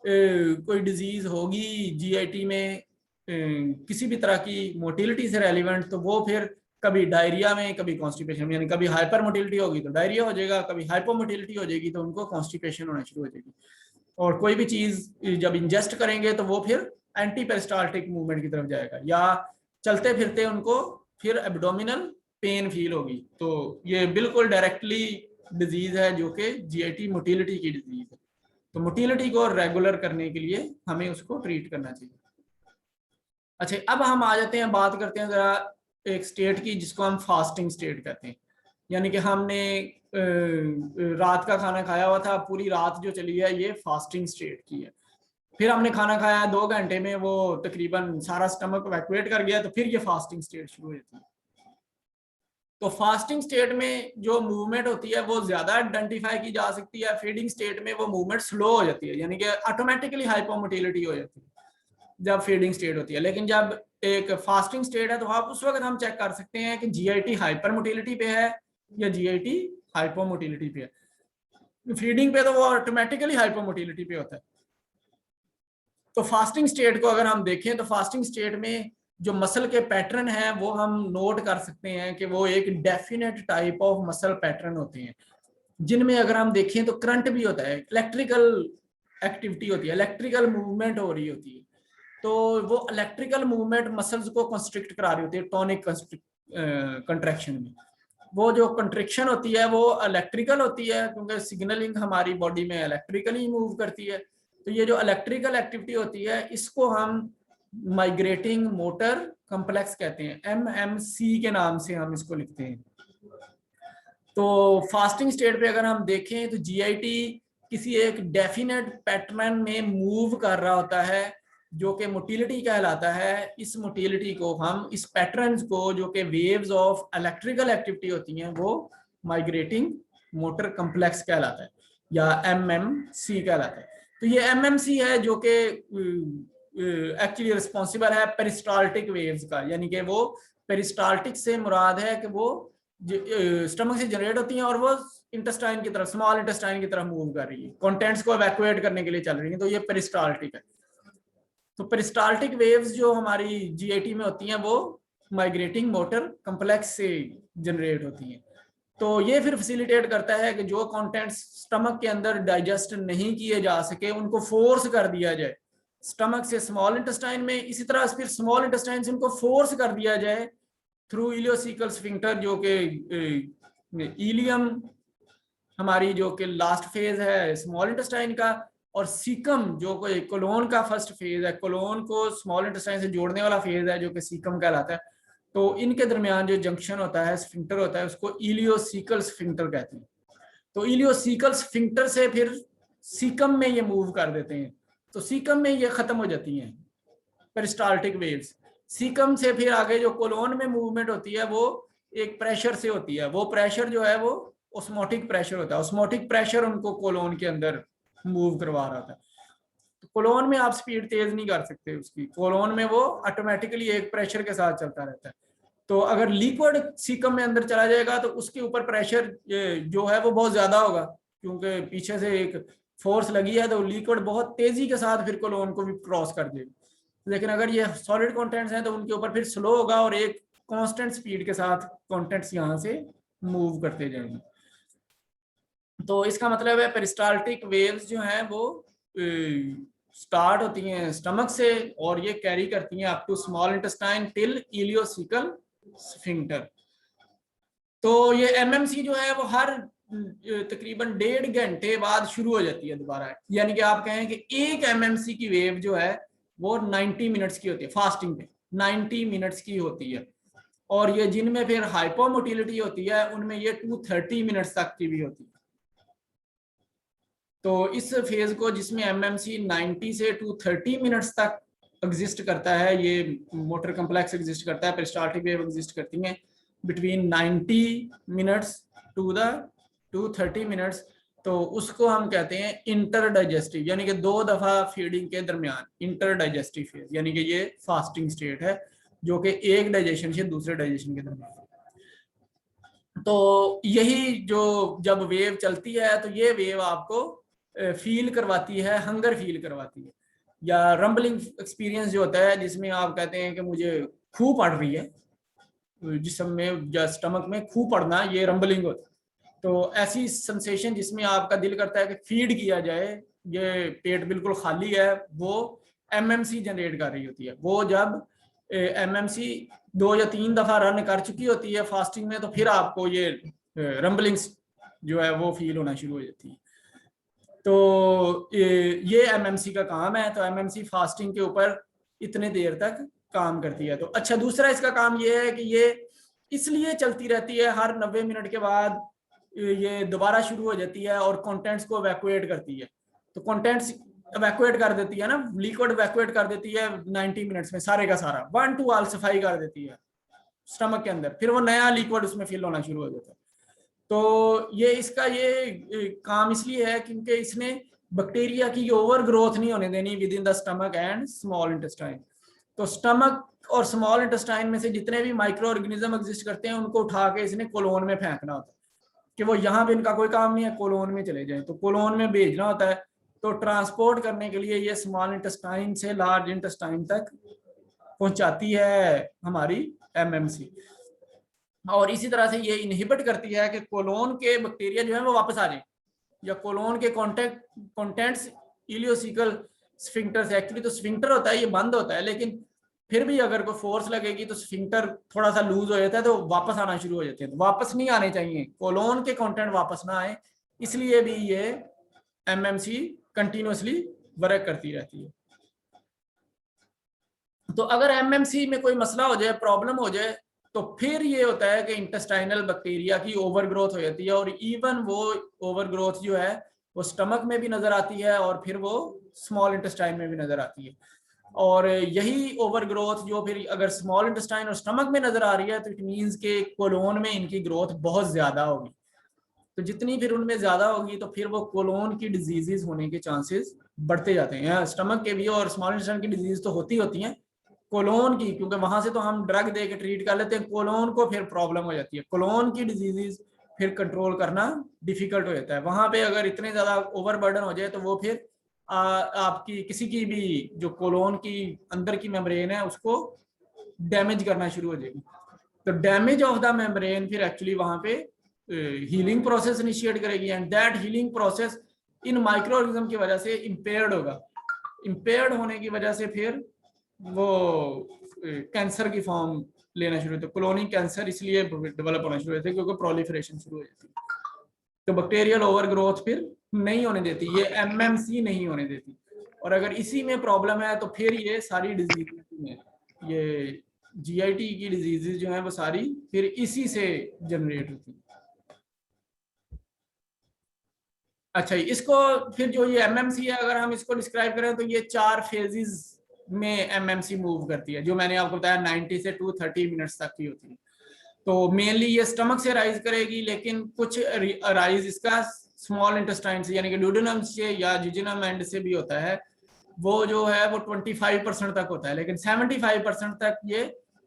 कोई डिजीज होगी जीआईटी में किसी भी तरह की मोटिलिटी से रेलिवेंट, तो वो फिर कभी डायरिया में कभी कॉन्स्टिपेशन में, यानी कभी हाइपर मोटिलिटी होगी तो डायरिया हो जाएगा, कभी हाइपर मोटिलिटी हो जाएगी तो उनको कॉन्स्टिपेशन होना शुरू हो जाएगी। और कोई भी चीज जब इंजेस्ट करेंगे तो वो फिर एंटी पेरिस्टाल्टिक मूवमेंट की तरफ जाएगा या चलते फिरते उनको फिर एब्डोमिनल पेन फील होगी। तो ये बिल्कुल डायरेक्टली डिजीज है जो कि जीआईटी मोटिलिटी की डिजीज है। तो मोटिलिटी को रेगुलर करने के लिए हमें उसको ट्रीट करना चाहिए। अच्छा, अब हम आ जाते हैं, बात करते हैं जरा एक स्टेट की जिसको हम फास्टिंग स्टेट कहते हैं। यानी कि हमने रात का खाना खाया हुआ था, पूरी रात जो चली है ये फास्टिंग स्टेट की है। फिर हमने खाना खाया 2 घंटे में वो तकरीबन सारा स्टमक इवैक्यूएट कर गया, तो फिर ये फास्टिंग स्टेट शुरू हो जाती है। तो फास्टिंग स्टेट में जो मूवमेंट होती है वो ज्यादा आइडेंटिफाई की जा सकती है, फीडिंग स्टेट में वो मूवमेंट स्लो हो जाती है, यानी कि ऑटोमेटिकली हाइपोमोटिलिटी हो जाती है जब फीडिंग स्टेट होती है। लेकिन जब एक फास्टिंग स्टेट है तो आप उस वक्त हम चेक कर सकते हैं कि जीआईटी हाइपर मोटिलिटी पे है या जीआईटी हाइपोमोटिलिटी पे है। फीडिंग पे तो वो ऑटोमेटिकली हाइपोमोटिलिटी पे होता है। तो फास्टिंग स्टेट को अगर हम देखें तो फास्टिंग स्टेट में जो मसल के पैटर्न है वो हम नोट कर सकते हैं कि वो एक definite type of muscle pattern होते हैं, जिनमें अगर हम देखें तो करंट भी होता है, इलेक्ट्रिकल एक्टिविटी होती है, इलेक्ट्रिकल मूवमेंट हो रही होती है। तो वो इलेक्ट्रिकल मूवमेंट मसल्स को कंस्ट्रिक्ट करा रही होती है टॉनिक कंट्रैक्शन में। वो जो कंट्रैक्शन होती है वो इलेक्ट्रिकल होती है क्योंकि सिग्नलिंग हमारी बॉडी में इलेक्ट्रिकली मूव करती है। तो ये जो इलेक्ट्रिकल एक्टिविटी होती है इसको हम माइग्रेटिंग मोटर कॉम्प्लेक्स कहते हैं, एमएमसी के नाम से हम इसको लिखते हैं। तो फास्टिंग स्टेट पे अगर हम देखें तो जीआईटी किसी एक डेफिनेट पैटर्न में मूव कर रहा होता है जो कि मोटिलिटी कहलाता है। इस मोटिलिटी को हम, इस पैटर्न्स को जो कि वेव्स ऑफ इलेक्ट्रिकल एक्टिविटी होती हैं, वो माइग्रेटिंग मोटर कॉम्प्लेक्स कहलाता है या एमएमसी कहलाता है। तो ये एमएमसी है जो कि एक्चुअली रिस्पॉन्सिबल है पेरिस्टाल्टिक वेव्स का, यानी कि वो पेरिस्टाल्टिक से मुराद है कि वो स्टमक से जनरेट होती हैं और वो इंटेस्टाइन की तरफ, स्मॉल इंटेस्टाइन की तरफ मूव कर रही है, कंटेंट्स को इवैक्यूएट करने के लिए चल रही है, तो ये पेरिस्टाल्टिक है। तो पेरिस्टाल्टिक वेव्स जो हमारी जीआईटी में होती हैं वो माइग्रेटिंग मोटर कम्प्लेक्स से जनरेट होती हैं। तो ये फिर फैसिलिटेट करता है कि जो कंटेंट्स स्टमक के अंदर डाइजेस्ट नहीं किए जा सके उनको फोर्स कर दिया जाए स्टमक से स्मॉल इंटेस्टाइन में, इसी तरह फिर स्मॉल इंटेस्टाइन से उनको फोर्स कर दिया जाए थ्रू इलियोसिकल स्फिंक्टर, जो कि इलियम हमारी जो कि लास्ट फेज है स्मॉल इंटेस्टाइन का, और सीकम जो कोई कोलोन का फर्स्ट फेज है, कोलोन को स्मॉल इंटेस्टाइन से जोड़ने वाला फेज है जो कि सीकम कहलाता है। तो इनके दरमियान जो जंक्शन होता है, स्फिंक्टर होता है, उसको इलियोसिकल स्फिंक्टर कहते हैं। तो इलियोसिकल स्फिंक्टर से फिर सीकम में ये मूव कर देते हैं, तो सीकम में ये खत्म हो जाती हैं पेरिस्टाल्टिक वेव्स। सीकम से फिर आगे जो कोलोन में मूवमेंट होती है वो एक प्रेशर से होती है, वो प्रेशर जो है वो ऑस्मोटिक प्रेशर होता है, ऑस्मोटिक प्रेशर उनको कोलोन के अंदर मूव करवा रहा था। तो कोलोन में आप स्पीड तेज नहीं कर सकते उसकी, कोलोन में वो ऑटोमेटिकली एक प्रेशर के साथ चलता रहता है। तो अगर लिक्विड सीकम में अंदर चला जाएगा तो उसके ऊपर प्रेशर जो है वो बहुत ज्यादा होगा, क्योंकि पीछे से एक फोर्स लगी है, तो लिक्विड बहुत तेजी के साथ फिर कोलोन को भी क्रॉस कर देगा। लेकिन अगर ये सॉलिड कंटेंट्स हैं तो उनके ऊपर फिर स्लो होगा और एक कांस्टेंट स्पीड के साथ कंटेंट्स यहाँ से मूव करते जाएंगे। तो इसका मतलब है पेरिस्टाल्टिक वेव्स जो हैं वो स्टार्ट होती हैं स्टमक से और ये कैरी करती हैं up to small intestine till ileocaecal sphincter. तो ये एमएमसी जो है वो हर तकरीबन 1.5 घंटे बाद शुरू हो जाती है दोबारा, यानी कि आप कहें कि एक एमएमसी की वेव जो है वो 90 मिनट्स की होती है, फास्टिंग पे 90 मिनट्स की होती है, और ये जिनमें फिर हाइपोमोटिलिटी होती है उनमें ये 230 मिनट्स तक की भी होती है। तो इस फेज को जिसमें एमएमसी 90 से 230 मिनट्स तक एग्जिस्ट करता है, ये मोटर कम्प्लेक्स एग्जिस्ट करता है, पेरिस्टाल्टिक वेव एग्जिस्ट करती हैं between 90 minutes to the 230 minutes, तो उसको हम कहते हैं इंटर डाइजेस्टिव, यानी कि 2 दफा फीडिंग के दरमियान इंटर डाइजेस्टिव फेज, यानी कि ये फास्टिंग स्टेट है जो कि एक डाइजेशन से दूसरे डाइजेशन के दरमियान। तो यही जो जब वेव चलती है तो ये वेव आपको फील करवाती है, हंगर फील करवाती है, या रंबलिंग एक्सपीरियंस जो होता है जिसमें आप कहते हैं कि मुझे खूह पड़ रही है, जिस्म में या स्टमक में खूह पड़ना, ये रंबलिंग होता है। तो ऐसी सेंसेशन जिसमें आपका दिल करता है कि फीड किया जाए, ये पेट बिल्कुल खाली है, वो एमएमसी जनरेट कर रही होती है। वो जब एमएमसी 2 या 3 दफा रन कर चुकी होती है फास्टिंग में, तो फिर आपको ये रंबलिंग्स जो है वो फील होना शुरू हो जाती है। तो ये एमएमसी का काम है। तो एमएमसी फास्टिंग के ऊपर इतने देर तक काम करती है। तो अच्छा, दूसरा इसका काम ये है कि ये इसलिए चलती रहती है, हर 90 मिनट के बाद ये दोबारा शुरू हो जाती है और कंटेंट्स को इवैक्यूएट करती है। तो कंटेंट्स इवैक्यूएट कर देती है ना, लिक्विड इवैक्यूएट कर देती है 90 मिनट्स में, सारे का सारा 1 to all सफाई कर देती है स्टमक के अंदर, फिर वो नया लिक्विड उसमें फिल होना शुरू हो जाता है। तो ये इसका ये काम इसलिए है क्योंकि इसने बैक्टीरिया की ओवर ग्रोथ नहीं होने देनी with in the stomach and small intestine. तो स्टमक और स्मॉल इंटेस्टाइन में से जितने भी माइक्रो ऑर्गेनिज्म एग्जिस्ट करते हैं उनको उठा के इसने कोलोन में फेंकना होता है कि वो यहाँ पे इनका कोई काम नहीं है, कोलोन में चले जाए, तो कोलोन में भेजना होता है। तो ट्रांसपोर्ट करने के लिए ये स्मॉल इंटेस्टाइन से लार्ज इंटेस्टाइन तक पहुंचाती है हमारी एमएमसी, और इसी तरह से ये इनहिबिट करती है कि कोलोन के बैक्टीरिया जो है वो वापस आ जाए, या कोलोन के कंटेंट्स इलियोसिकल स्फिंक्टर से, एक्चुअली तो स्फिंक्टर होता है ये बंद होता है, लेकिन फिर भी अगर कोई फोर्स लगेगी तो स्फिंक्टर थोड़ा सा लूज हो जाता है, तो वापस आना शुरू हो जाते हैं। तो वापस नहीं आने चाहिए, कोलोन के कंटेंट वापस ना आए, इसलिए भी ये एमएमसी कंटिन्यूअसली वर्क करती रहती है। तो अगर एमएमसी में कोई मसला हो जाए, प्रॉब्लम हो जाए, तो फिर ये होता है कि इंटेस्टाइनल बैक्टीरिया की ओवरग्रोथ हो जाती है, और इवन वो ओवरग्रोथ जो है वो स्टमक में भी नजर आती है और फिर वो स्मॉल इंटेस्टाइन में भी नजर आती है। और यही ओवरग्रोथ जो फिर अगर स्मॉल इंटेस्टाइन और स्टमक में नजर आ रही है तो इट मींस के कोलोन में इनकी ग्रोथ बहुत ज्यादा होगी। तो जितनी फिर उनमें ज्यादा होगी तो फिर वो कोलोन की डिजीजेस होने के चांसेस बढ़ते जाते हैं। स्टमक के भी और स्मॉल इंटेस्टाइन की डिजीज तो होती हैं, कोलोन की, क्योंकि वहां से तो हम ड्रग दे के ट्रीट कर लेते हैं, कोलोन को फिर प्रॉब्लम हो जाती है, कोलोन की डिजीजेस फिर कंट्रोल करना डिफिकल्ट हो जाता है। वहां पे अगर इतने ज्यादा ओवरबर्डन हो जाए तो वो फिर आपकी किसी की भी जो कोलोन की अंदर की मेम्ब्रेन है उसको डैमेज करना शुरू हो जाएगी। तो डैमेज ऑफ द मेम्ब्रेन फिर एक्चुअली वहां पे हीलिंग प्रोसेस इनिशिएट करेगी, and that healing process in micro organism की वजह से इम्पेयर्ड होगा। इम्पेयर्ड होने की वजह से फिर वो कैंसर की फॉर्म लेना शुरू होता है। कॉलोनिक कैंसर इसलिए डेवलप होना शुरू होता है क्योंकि प्रोलिफरेशन शुरू हो जाती है। तो बैक्टीरियल ओवरग्रोथ फिर नहीं होने देती, ये एमएमसी नहीं होने देती। और अगर इसी में प्रॉब्लम है तो फिर ये सारी डिजीज में, ये जीआईटी की डिजीजेज जो है वो सारी फिर इसी से जनरेट होती है। अच्छा, इसको फिर जो ये एमएमसी है अगर हम इसको डिस्क्राइब करें तो ये 4 फेजेस में एमएमसी मूव करती है, जो मैंने आपको बताया 90 से 230 मिनट्स तक की होती है। तो मेनली ये स्टमक से राइज करेगी, लेकिन कुछ राइज इसका स्मॉल इंटेस्टाइन से यानी कि ड्यूडेनम से या जिजिनम एंड से भी होता है। वो जो है वो 25% तक होता है, लेकिन 75% तक ये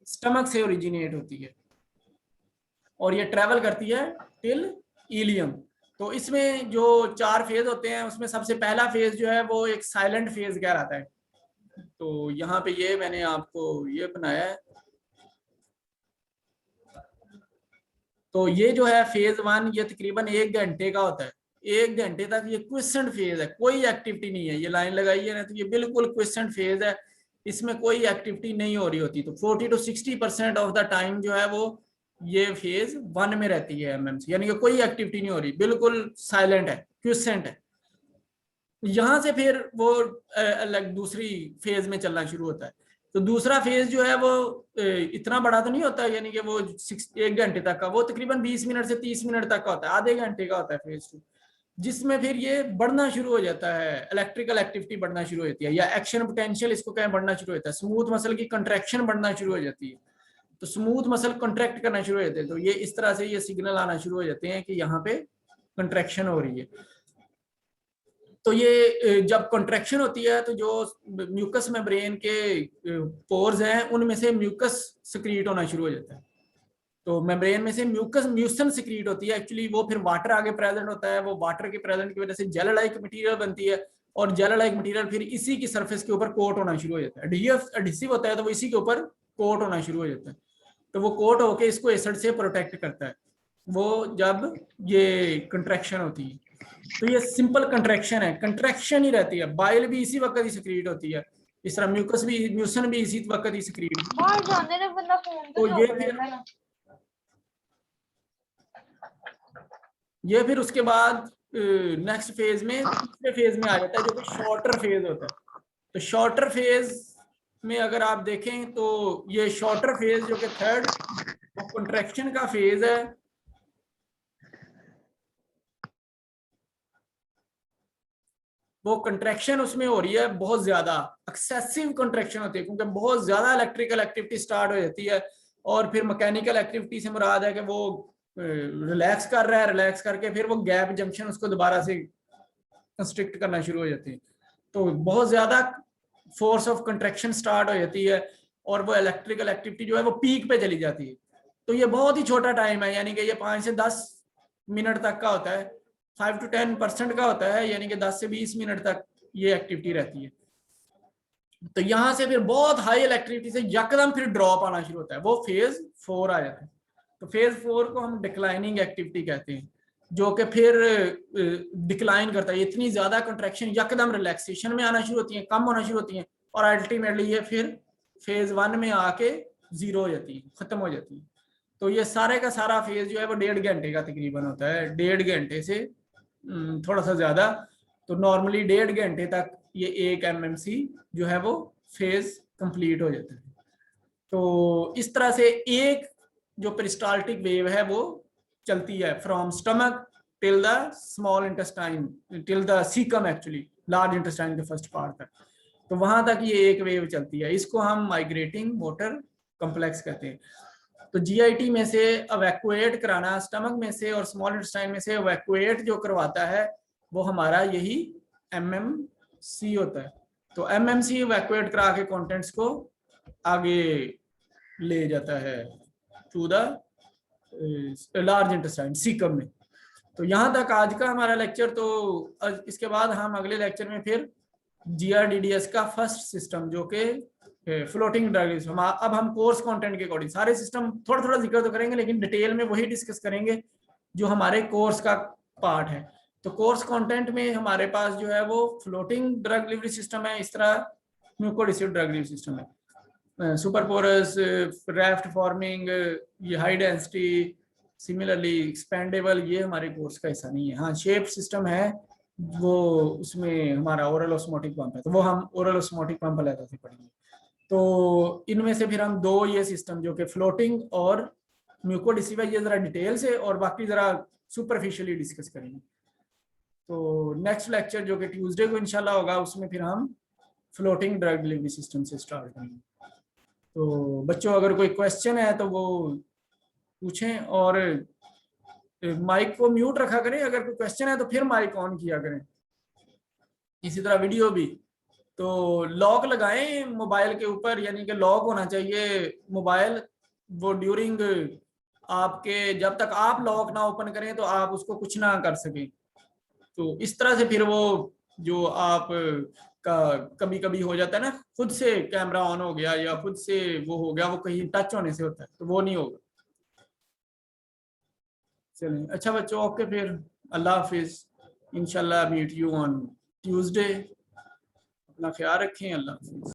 स्टमक से ओरिजिनेट होती है और ये ट्रेवल करती है टिल इलियम। तो इसमें जो 4 फेज होते हैं उसमें सबसे पहला फेज जो है वो एक साइलेंट फेज कहलाता है। तो यहाँ पे ये मैंने आपको ये बनाया है। तो ये जो है फेज 1 ये तकरीबन 1 घंटे का होता है। 1 घंटे तक ये क्विसेंट फेज है, कोई एक्टिविटी नहीं है। ये लाइन लगाई है ना, तो ये बिल्कुल क्विसेंट फेज है, इसमें कोई एक्टिविटी नहीं हो रही होती। तो 40 to 60% ऑफ द टाइम जो है वो ये फेज 1 में रहती है एमएमसी, यानी कि कोई एक्टिविटी नहीं हो रही, बिल्कुल साइलेंट है, क्विसेंट है। यहाँ से फिर वो अलग दूसरी फेज में चलना शुरू होता है। तो दूसरा फेज जो है वो इतना बड़ा तो नहीं होता, यानी कि वो 1 घंटे तक का, वो तकरीबन 20 मिनट से 30 मिनट तक का होता है, आधे घंटे का होता है फेज 2, जिसमें फिर ये बढ़ना शुरू हो जाता है, इलेक्ट्रिकल एक्टिविटी बढ़ना शुरू हो जाती है, या एक्शन पोटेंशियल इसको क्या बढ़ना शुरू होता है, स्मूथ मसल की कंट्रैक्शन बढ़ना शुरू हो जाती है। तो स्मूथ मसल कंट्रैक्ट करना शुरू हो जाते हैं, तो ये इस तरह से ये सिग्नल आना शुरू हो जाते हैं कि यहाँ पे कंट्रैक्शन हो रही है। तो ये जब कंट्रैक्शन होती है तो जो म्यूकस मेम्ब्रेन के पोर्स हैं उनमें से म्यूकस सिक्रीट होना शुरू हो जाता है। तो मेम्ब्रेन में से म्यूसन सिक्रीट होती है, एक्चुअली वो फिर वाटर आगे प्रेजेंट होता है, वो वाटर के प्रेजेंट की वजह से जेल लाइक मटेरियल बनती है, और जेल लाइक मटेरियल फिर इसी की सरफेस के ऊपर कोट होना शुरू हो जाता है। एडहेसिव होता है तो वो इसी के ऊपर कोट होना शुरू हो जाता है। तो वो कोट होके इसको एसिड से प्रोटेक्ट करता है वो जब ये कंट्रैक्शन होती है। तो ये सिंपल कंट्रैक्शन है, कंट्रैक्शन ही रहती है, बाइल भी इसी वक्त ही सिक्रीट होती है, इस तरह म्यूकस भी, म्यूसन भी इसी वक्त ही सिक्रीट होती है। तो ये फिर उसके बाद नेक्स्ट फेज में तीसरे फेज में आ जाता है जो कि शॉर्टर फेज होता है। तो शॉर्टर फेज में अगर आप देखें तो ये शॉर्टर फेज जो कि थर्ड, वो कंट्रैक्शन का फेज है। वो कंट्रैक्शन उसमें हो रही है बहुत ज्यादा, एक्सेसिव कंट्रैक्शन होती है, क्योंकि बहुत ज्यादा इलेक्ट्रिकल एक्टिविटी स्टार्ट हो जाती है, और फिर मैकेनिकल एक्टिविटी से मुराद है कि वो रिलैक्स कर रहा है, रिलैक्स करके फिर वो गैप जंक्शन उसको दोबारा से कंस्ट्रिक्ट करना शुरू हो जाती है। तो बहुत ज्यादा फोर्स ऑफ कंट्रैक्शन स्टार्ट हो जाती है, और वो इलेक्ट्रिकल एक्टिविटी जो है वो पीक पे चली जाती है। तो ये बहुत ही छोटा टाइम है, यानी कि ये 5 से 10 मिनट तक का होता है, 5 to 10% का होता है, यानी कि 10 से 20 मिनट तक ये एक्टिविटी रहती है। तो यहां से फिर बहुत हाई इलेक्ट्रिसिटी से यकदम फिर ड्रॉप आना शुरू होता है, वो फेज 4 आ जाता है। तो फेज 4 को हम डिक्लाइनिंग एक्टिविटी कहते हैं, जो कि फिर डिक्लाइन करता है, इतनी ज्यादा कंट्रैक्शन यकदम रिलैक्सेशन में आना शुरू होती है, कम होना शुरू होती है, और अल्टीमेटली ये फिर फेज 1 में आके 0 हो जाती है, खत्म हो जाती है। तो ये सारे का सारा फेज जो है वो 1.5 घंटे का तकरीबन होता है, 1.5 घंटे से थोड़ा सा ज्यादा। तो नॉर्मली 1.5 घंटे तक ये एक एमएमसी जो है वो फेज कंप्लीट हो जाता है। तो इस तरह से एक जो पेरिस्टाल्टिक वेव है वो चलती है from stomach till the small intestine, till the caecum, actually large intestine के फर्स्ट पार्ट तक। तो वहां तक ये एक वेव चलती है, इसको हम माइग्रेटिंग मोटर कॉम्प्लेक्स कहते हैं। तो जीआईटी में से एवैक्यूएट कराना, स्टमक में से और स्मॉल इंटेस्टाइन में से एवैक्यूएट जो करवाता है वो हमारा यही एमएमसी होता है। तो एमएमसी एवैक्यूएट करा के कंटेंट्स को आगे ले जाता है to the large intestine, caecum में। तो यहाँ तक आज का हमारा लेक्चर। तो इसके बाद हम अगले लेक्चर में फिर जीआरडीडीएस का फर्स्ट सिस्टम जो कि फ्लोटिंग ड्रग, अब हम कोर्स कंटेंट के अकॉर्डिंग सारे सिस्टम थोड़ा थोड़ा जिक्र तो करेंगे, लेकिन डिटेल में वही डिस्कस करेंगे जो हमारे कोर्स का पार्ट है। तो कोर्स कंटेंट में हमारे पास जो है वो फ्लोटिंग ड्रग डिलीवरी सिस्टम है, इस तरह म्यूकोएडहेसिव ड्रग डिलीवरी सिस्टम है, सुपरपोरस, रैफ्ट फॉर्मिंग, ये हाई डेंसिटी, सिमिलरली एक्सपेंडेबल, ये हमारे कोर्स का हिस्सा नहीं है। हाँ, शेप सिस्टम है वो, उसमें हमारा ओरल ऑस्मोटिक पंप है, तो वो हम ओरल ऑस्मोटिक पंप अलग से पढ़ेंगे। तो इनमें से फिर हम दो ये सिस्टम जो कि फ्लोटिंग और म्यूकोएडहेसिव है, ये जरा डिटेल से और बाकी जरा सुपरफिशियली डिस्कस करेंगे। तो नेक्स्ट लेक्चर जो कि ट्यूसडे को इंशाल्लाह होगा, उसमें फिर हम फ्लोटिंग ड्रग डिलीवरी सिस्टम से स्टार्ट करेंगे। तो बच्चों अगर कोई क्वेश्चन है तो वो पूछें, और माइक को म्यूट रखा करें, अगर कोई क्वेश्चन है तो फिर माइक ऑन किया करें। इसी तरह वीडियो भी, तो लॉक लगाएं मोबाइल के ऊपर, यानी कि लॉक होना चाहिए मोबाइल, वो ड्यूरिंग आपके, जब तक आप लॉक ना ओपन करें तो आप उसको कुछ ना कर सकें। तो इस तरह से फिर वो जो आप का कभी कभी हो जाता है ना, खुद से कैमरा ऑन हो गया या खुद से वो हो गया, वो कहीं टच होने से होता है, तो वो नहीं होगा। चलिए अच्छा बच्चों, ओके, फिर अल्लाह हाफिज, इंशाल्लाह मीट यू ऑन ट्यूसडे। अपना ख्याल रखें, अल्लाह हाफिज।